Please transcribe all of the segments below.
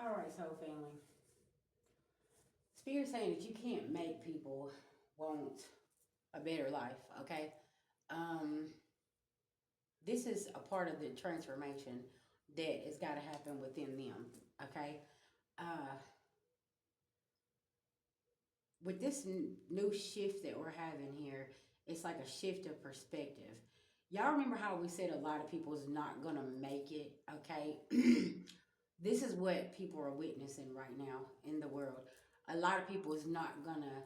All right, soul family. Spirit saying that you can't make people want a better life, okay? Um, this is a part of the transformation that has got to happen within them, okay? Uh, with this new shift that we're having here, it's like a shift of perspective. Y'all remember how we said a lot of people is not gonna make it, okay? This is what people are witnessing right now in the world. A lot of people is not gonna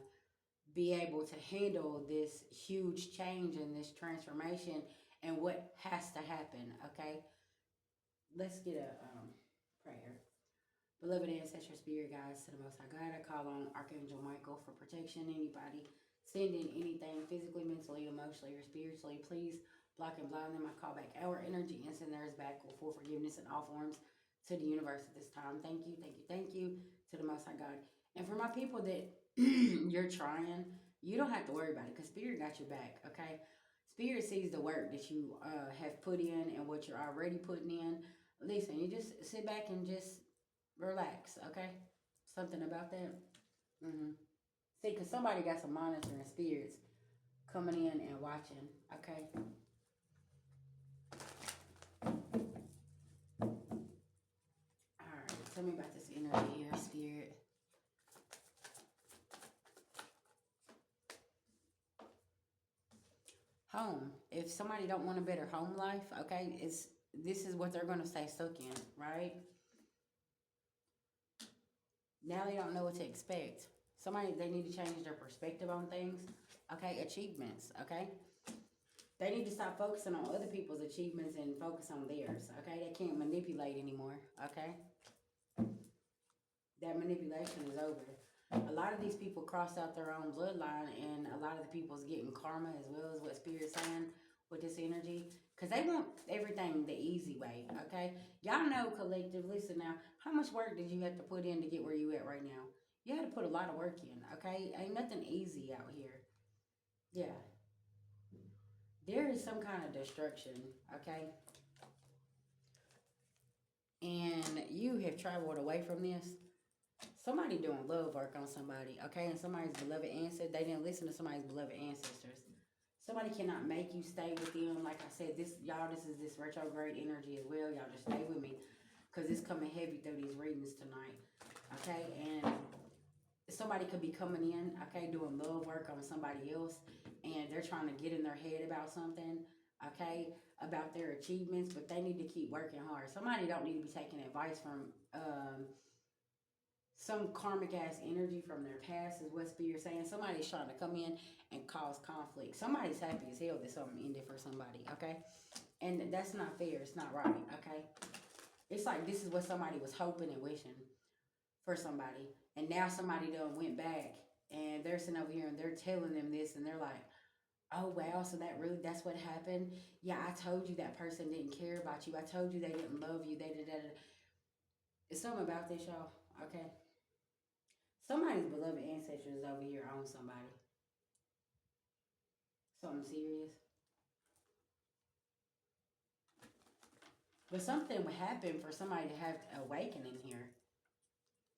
be able to handle this huge change and this transformation and what has to happen, okay? Let's get a prayer. Beloved ancestral spirit guides to the Most High God, I call on Archangel Michael for protection. Anybody sending anything physically, mentally, emotionally, or spiritually, please block and blind them. I call back our energy and send theirs back for forgiveness in all forms to the universe at this time. Thank you, thank you, thank you to the Most High God. And for my people that you're trying, you don't have to worry about it because Spirit got your back, okay? Spirit sees the work that you have put in and what you're already putting in. Listen, you just sit back and just relax, okay? Something about that. See, because somebody got some monitoring spirits coming in and watching, okay? All right, tell me about this energy here, spirit. Home. If somebody don't want a better home life, okay, this is what they're going to stay stuck in, right? Now they don't know what to expect. Somebody, they need to change their perspective on things. Okay, achievements, okay? They need to stop focusing on other people's achievements and focus on theirs, okay? They can't manipulate anymore, okay? That manipulation is over. A lot of these people crossed out their own bloodline, and a lot of the people's getting karma as well as what Spirit's saying with this energy. Because they want everything the easy way, okay? Y'all know, collective, listen now, how much work did you have to put in to get where you at right now? You had to put a lot of work in, okay? Ain't nothing easy out here. Yeah. There is some kind of destruction, okay? And you have traveled away from this. Somebody doing love work on somebody, okay? And somebody's beloved ancestor, they didn't listen to somebody's beloved ancestors. Somebody cannot make you stay with them. Like I said, this y'all, this is this retrograde energy as well. Y'all just stay with me because it's coming heavy through these readings tonight, okay? And somebody could be coming in, okay, doing love work on somebody else, and they're trying to get in their head about something, okay, about their achievements, but they need to keep working hard. Somebody don't need to be taking advice from some karmic ass energy from their past is what Spirit's saying. Somebody's trying to come in and cause conflict. Somebody's happy as hell that something ended for somebody, okay? And that's not fair. It's not right, okay? It's like this is what somebody was hoping and wishing for somebody. And now somebody done went back and they're sitting over here and they're telling them this and they're like, oh wow, so that's what happened? Yeah, I told you that person didn't care about you. I told you they didn't love you. They did. It's something about this, y'all, okay? Somebody's beloved ancestors over here on somebody. Something serious. But something would happen for somebody to have to awaken in here.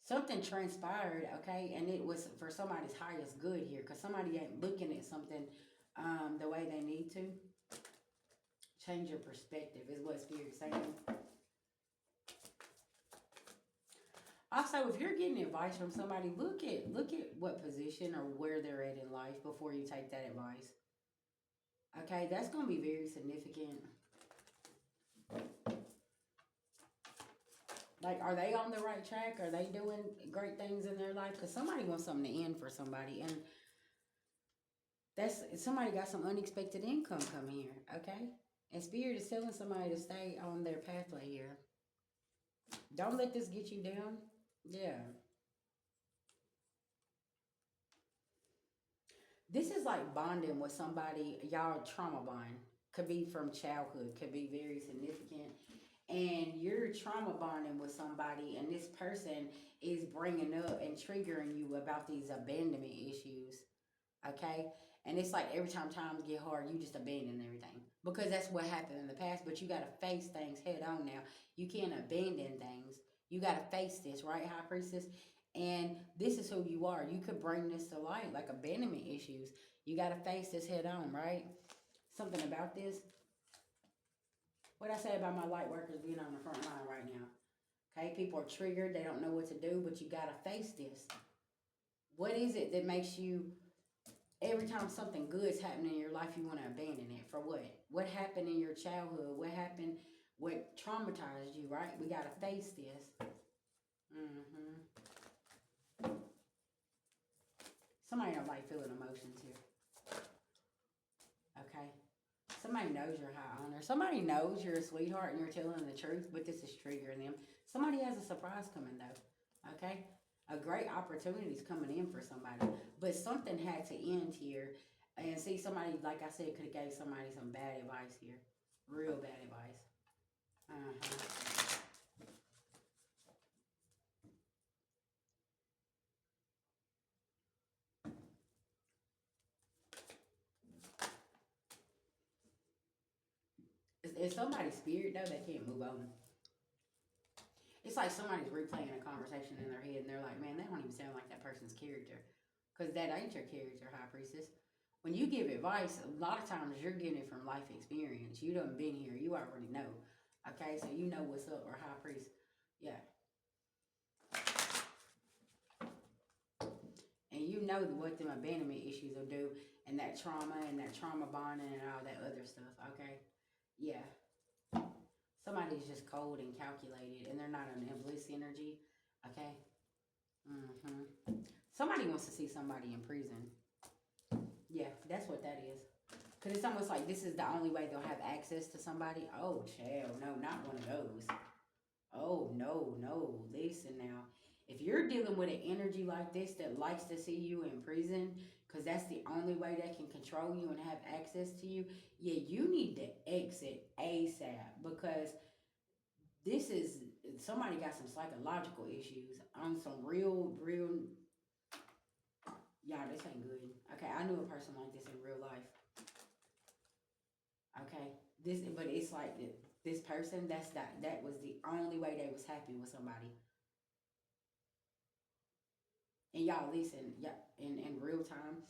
Something transpired, okay? And it was for somebody's highest good here. Because somebody ain't looking at something the way they need to. Change your perspective is what Spirit's saying. Also, if you're getting advice from somebody, look at what position or where they're at in life before you take that advice. Okay, that's going to be very significant. Like, are they on the right track? Are they doing great things in their life? Because somebody wants something to end for somebody. And somebody got some unexpected income coming here, okay? And Spirit is telling somebody to stay on their pathway here. Don't let this get you down. Yeah. This is like bonding with somebody, y'all trauma bond. Could be from childhood, could be very significant. And you're trauma bonding with somebody, and this person is bringing up and triggering you about these abandonment issues. Okay? And it's like every time times get hard, you just abandon everything. Because that's what happened in the past, but you got to face things head on now. You can't abandon things. You got to face this, right, High Priestess? And this is who you are. You could bring this to light, like abandonment issues. You got to face this head on, right? Something about this. What I say about my light workers being on the front line right now. Okay, people are triggered. They don't know what to do, but you got to face this. What is it that makes you, every time something good's happening in your life, you want to abandon it? For what? What happened in your childhood? What happened? What traumatized you, right? We got to face this. Mm-hmm. Somebody don't like feeling emotions here. Okay? Somebody knows you're high on her. Somebody knows you're a sweetheart and you're telling the truth, but this is triggering them. Somebody has a surprise coming, though. Okay? A great opportunity is coming in for somebody. But something had to end here. And see, somebody, like I said, could have gave somebody some bad advice here. Real bad advice. Uh-huh. It's somebody's spirit, though, that can't move on. It's like somebody's replaying a conversation in their head and they're like, man, that don't even sound like that person's character. Because that ain't your character, High Priestess. When you give advice, a lot of times you're getting it from life experience. You done been here. You already know. Okay, so you know what's up, or High Priest. Yeah. And you know what them abandonment issues will do, and that trauma bonding and all that other stuff, okay? Yeah. Somebody's just cold and calculated, and they're not an bliss energy, okay? Mm-hmm. Somebody wants to see somebody in prison. Yeah, that's what that is. Because it's almost like this is the only way they'll have access to somebody. Oh, child, no, not one of those. Oh, no, no. Listen now. If you're dealing with an energy like this that likes to see you in prison, because that's the only way they can control you and have access to you, yeah, you need to exit ASAP. Because this is, somebody got some psychological issues on some real, y'all, this ain't good. Okay, I knew a person like this in real life. Okay, but it's like this person, that was the only way they was happy with somebody. And y'all listen, yeah, in real time,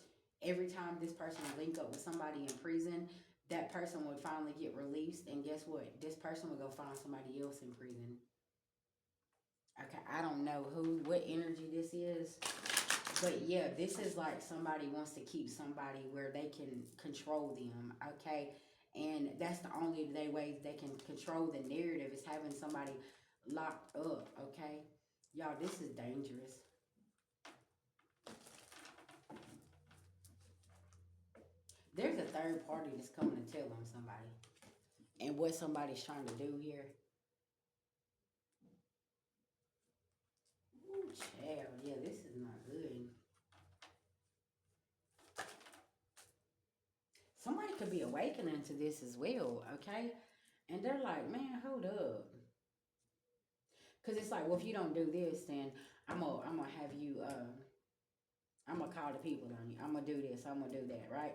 every time this person would link up with somebody in prison, that person would finally get released, and guess what? This person would go find somebody else in prison. Okay, I don't know what energy this is, but yeah, this is like somebody wants to keep somebody where they can control them. Okay, and that's the only way they can control the narrative is having somebody locked up. Okay, y'all, this is dangerous. There's a third party that's coming to tell on somebody, and what somebody's trying to do here. Ooh, child, yeah, this is not good. Somebody could be awakening to this as well, okay? And they're like, man, hold up. Because it's like, well, if you don't do this, then I'm gonna have you, I'm gonna call the people on you. I'm gonna do this, I'm gonna do that, right?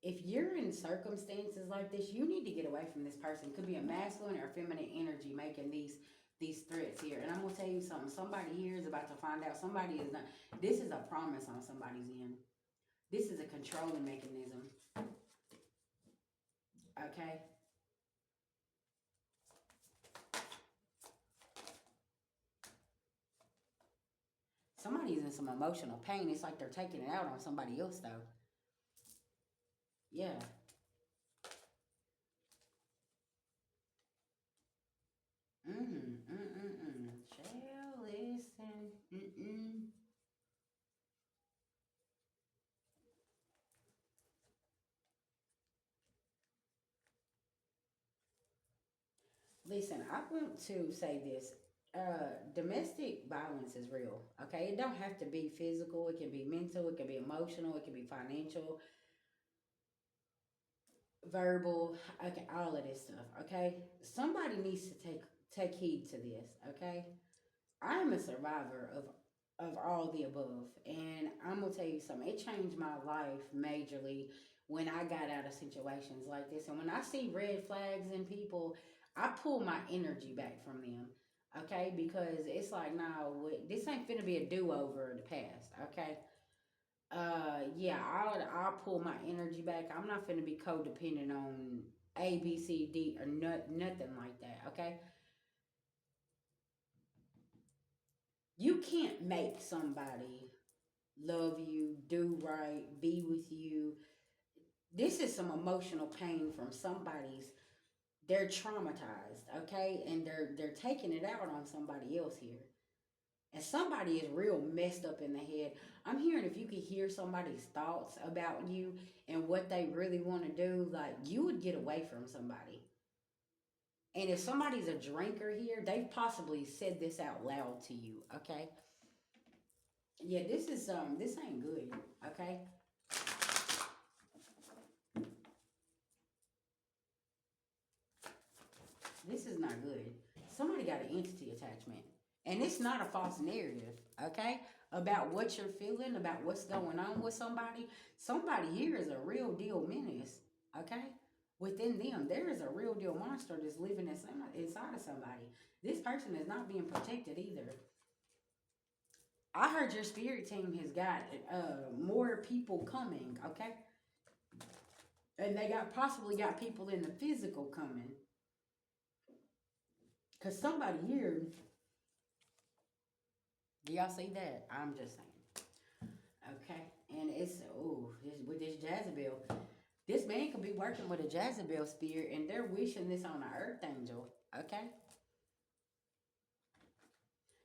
If you're in circumstances like this, you need to get away from this person. It could be a masculine or feminine energy making these threats here. And I'm gonna tell you something. Somebody here is about to find out. Somebody is not. This is a promise on somebody's end. This is a controlling mechanism. Okay. Somebody's in some emotional pain. It's like they're taking it out on somebody else, though. Yeah. Shall listen. Listen, I want to say this. Domestic violence is real. Okay, it don't have to be physical. It can be mental. It can be emotional. It can be financial, verbal. Okay, all of this stuff. Okay, somebody needs to take heed to this. Okay, I'm a survivor of all the above, and I'm gonna tell you something. It changed my life majorly when I got out of situations like this, and when I see red flags in people, I pull my energy back from them. Okay, because it's like, no, this ain't finna be a do-over of the past. Okay. Yeah, I'll pull my energy back. I'm not finna be codependent on A, B, C, D, or nothing like that. Okay. You can't make somebody love you, do right, be with you. This is some emotional pain from somebody's. They're traumatized, okay, and they're taking it out on somebody else here. And somebody is real messed up in the head. I'm hearing if you could hear somebody's thoughts about you and what they really want to do, like you would get away from somebody. And if somebody's a drinker here, they've possibly said this out loud to you, okay? Yeah, this ain't good, okay? This is not good. Somebody got an entity attachment. And it's not a false narrative, okay? About what you're feeling, about what's going on with somebody. Somebody here is a real deal menace, okay? Within them, there is a real deal monster that's living inside of somebody. This person is not being protected either. I heard your spirit team has got more people coming, okay? And they got possibly got people in the physical coming. Cause somebody here, do y'all see that? I'm just saying. Okay. And it's with this Jezebel. This man could be working with a Jezebel spirit and they're wishing this on an earth angel. Okay?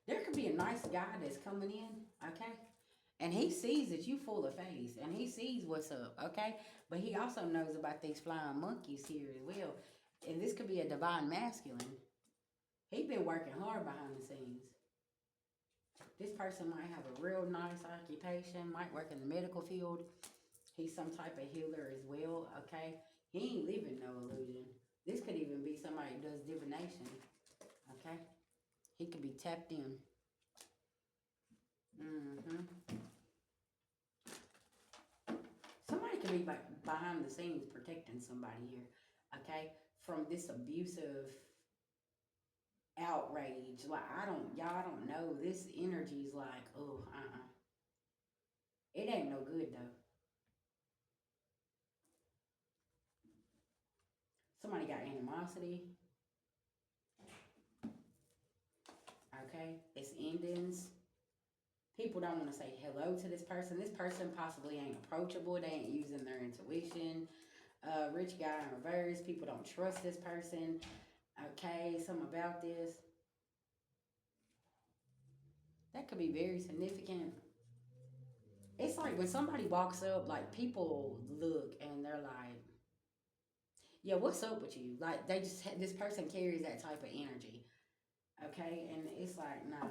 There could be a nice guy that's coming in, okay? And he sees that you full of face and he sees what's up, okay? But he also knows about these flying monkeys here as well. And this could be a divine masculine. He been working hard behind the scenes. This person might have a real nice occupation, might work in the medical field. He's some type of healer as well, okay? He ain't living no illusion. This could even be somebody who does divination, okay? He could be tapped in. Mm-hmm. Somebody could be behind the scenes protecting somebody here, okay? From this abusive outrage. Like, y'all don't know. This energy's like, oh, It ain't no good, though. Somebody got animosity, okay? It's endings. People don't want to say hello to this person. This person possibly ain't approachable. They ain't using their intuition. Rich guy in reverse. People don't trust this person. Okay, something about this. That could be very significant. It's like when somebody walks up, like people look and they're like, yeah, what's up with you? Like they just, this person carries that type of energy. Okay, and it's like, no,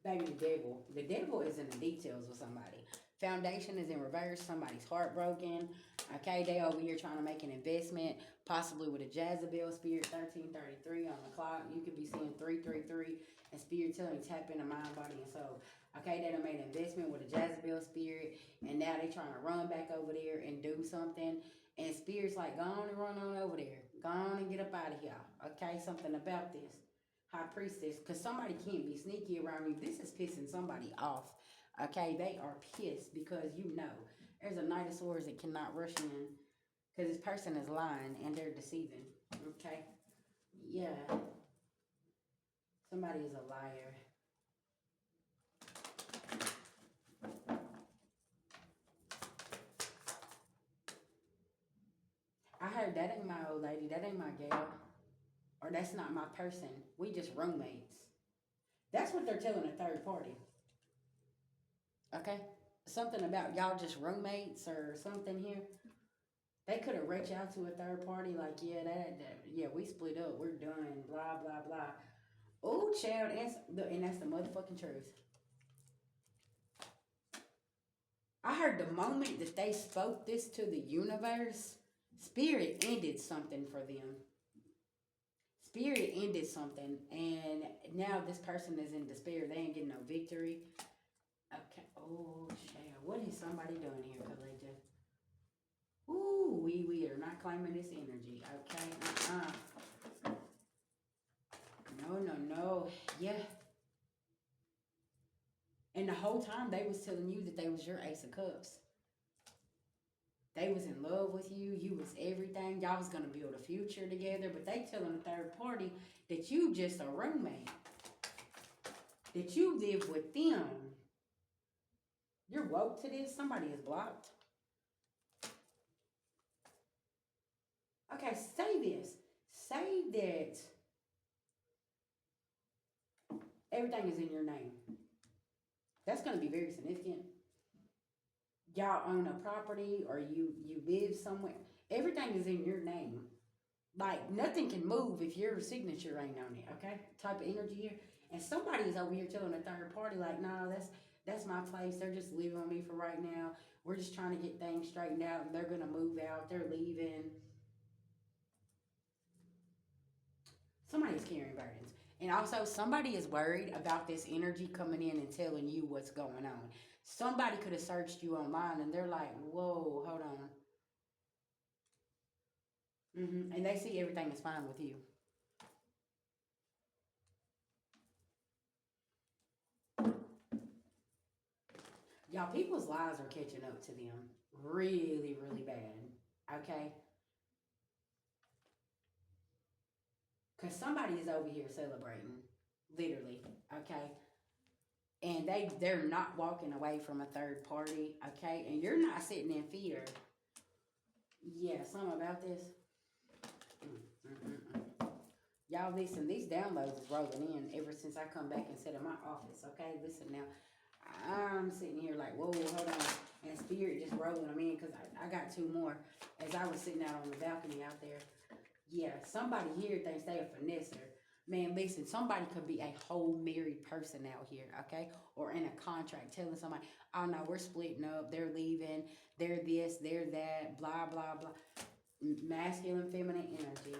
Baby, the devil. The devil is in the details with somebody. Foundation is in reverse. Somebody's heartbroken. Okay, they over here trying to make an investment, possibly with a Jezebel spirit. 1333 on the clock. You could be seeing 333 and spirit telling you tap into mind, body, and soul. Okay, they done made an investment with a Jezebel spirit, and now they trying to run back over there and do something. And spirit's like, go on and run on over there. Go on and get up out of here. Okay, something about this. High priestess, because somebody can't be sneaky around you. This is pissing somebody off. Okay, they are pissed because you know there's a Knight of Swords that cannot rush in because this person is lying and they're deceiving. Okay, yeah, somebody is a liar. I heard that ain't my old lady, that ain't my gal, or that's not my person. We just roommates. That's what they're telling a third party. Okay, something about y'all just roommates or something here. They could have reached out to a third party like, yeah, yeah, we split up, we're done, blah blah blah. Oh, child, and that's the motherfucking truth. I heard the moment that they spoke this to the universe, spirit ended something for them. Spirit ended something, and now this person is in despair. They ain't getting no victory. Okay. Oh, child. What is somebody doing here, collective? Ooh, we are not claiming this energy, okay? No, no, no. Yeah. And the whole time they was telling you that they was your Ace of Cups. They was in love with you. You was everything. Y'all was gonna build a future together. But they telling the third party that you just a roommate. That you live with them. You're woke to this. Somebody is blocked. Okay, say this. Say that everything is in your name. That's gonna be very significant. Y'all own a property or you live somewhere. Everything is in your name. Like nothing can move if your signature ain't on it, okay? Type of energy here. And somebody's over here telling a third party, like, no, that's my place. They're just living on me for right now. We're just trying to get things straightened out and they're gonna move out. They're leaving. Somebody's carrying burdens. And also somebody is worried about this energy coming in and telling you what's going on. Somebody could have searched you online and they're like, whoa, hold on. And they see everything is fine with you. Y'all, people's lies are catching up to them really, really bad. Okay? Because somebody is over here celebrating, literally. Okay? And they're not walking away from a third party. Okay? And you're not sitting in fear. Yeah, something about this. Y'all, listen, these downloads is rolling in ever since I come back and sit in my office. Okay? Listen now. I'm sitting here like, whoa, hold on. And spirit just rolling them in because I got two more as I was sitting out on the balcony out there. Yeah, somebody here thinks they a finesser. Man, listen, somebody could be a whole married person out here, okay? Or in a contract telling somebody, oh no, we're splitting up, they're leaving, they're this, they're that, blah, blah, blah. Masculine, feminine energy.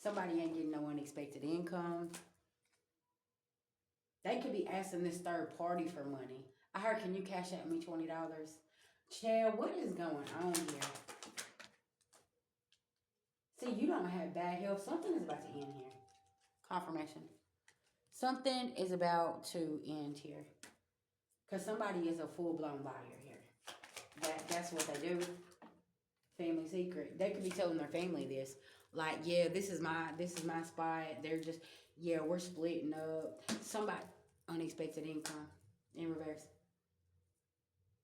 Somebody ain't getting no unexpected income. They could be asking this third party for money. I heard, can you cash out me $20? Chad, what is going on here? See, you don't have bad health. Something is about to end here. Confirmation. Something is about to end here. Because somebody is a full-blown liar here. That's what they do. Family secret. They could be telling their family this. Like, yeah, this is my spot. They're just, yeah, we're splitting up. Somebody, unexpected income in reverse.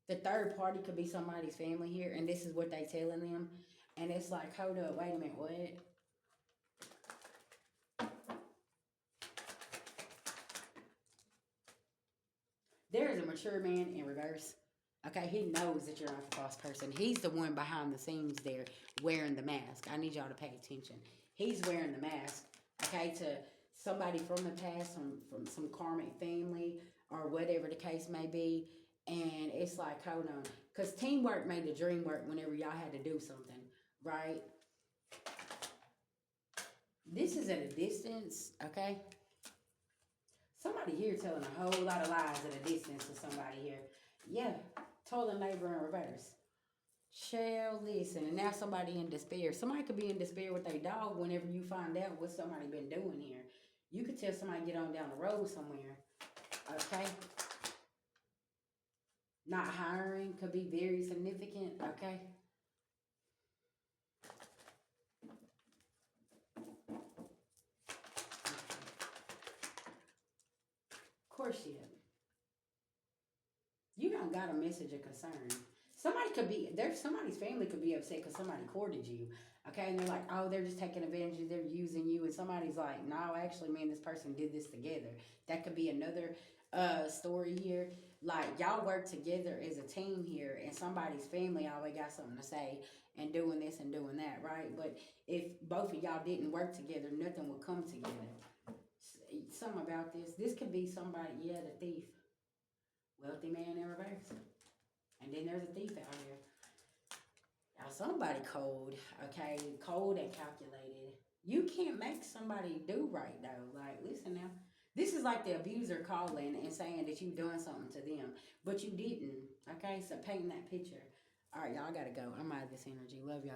The third party could be somebody's family here, and this is what they telling them. And it's like, hold up, wait a minute, what? There is a mature man in reverse. Okay, he knows that you're not a false person. He's the one behind the scenes there wearing the mask. I need y'all to pay attention. He's wearing the mask, okay, to somebody from the past, from some karmic family or whatever the case may be. And it's like, hold on. Because teamwork made the dream work whenever y'all had to do something, right? This is at a distance, okay? Somebody here telling a whole lot of lies at a distance to somebody here. Yeah, total neighbor in reverse. Shall listen, and now somebody in despair. Somebody could be in despair with their dog whenever you find out what somebody been doing here. You could tell somebody get on down the road somewhere, okay? Not hiring could be very significant, okay? Courtship. You don't got a message of concern. Somebody could be there. Somebody's family could be upset because somebody courted you. Okay, and they're like, oh, they're just taking advantage of, they're using you, and somebody's like, no, actually, me and this person did this together. That could be another story here. Like y'all work together as a team here, and somebody's family always got something to say and doing this and doing that, right? But if both of y'all didn't work together, nothing would come together. Something about this. This could be somebody, yeah, the thief. Wealthy man in reverse. And then there's a thief out here. Now somebody cold, okay? Cold and calculated. You can't make somebody do right though. Like, listen now. This is like the abuser calling and saying that you doing something to them, but you didn't. Okay, so paint that picture. All right, y'all gotta go. I'm out of this energy. Love y'all.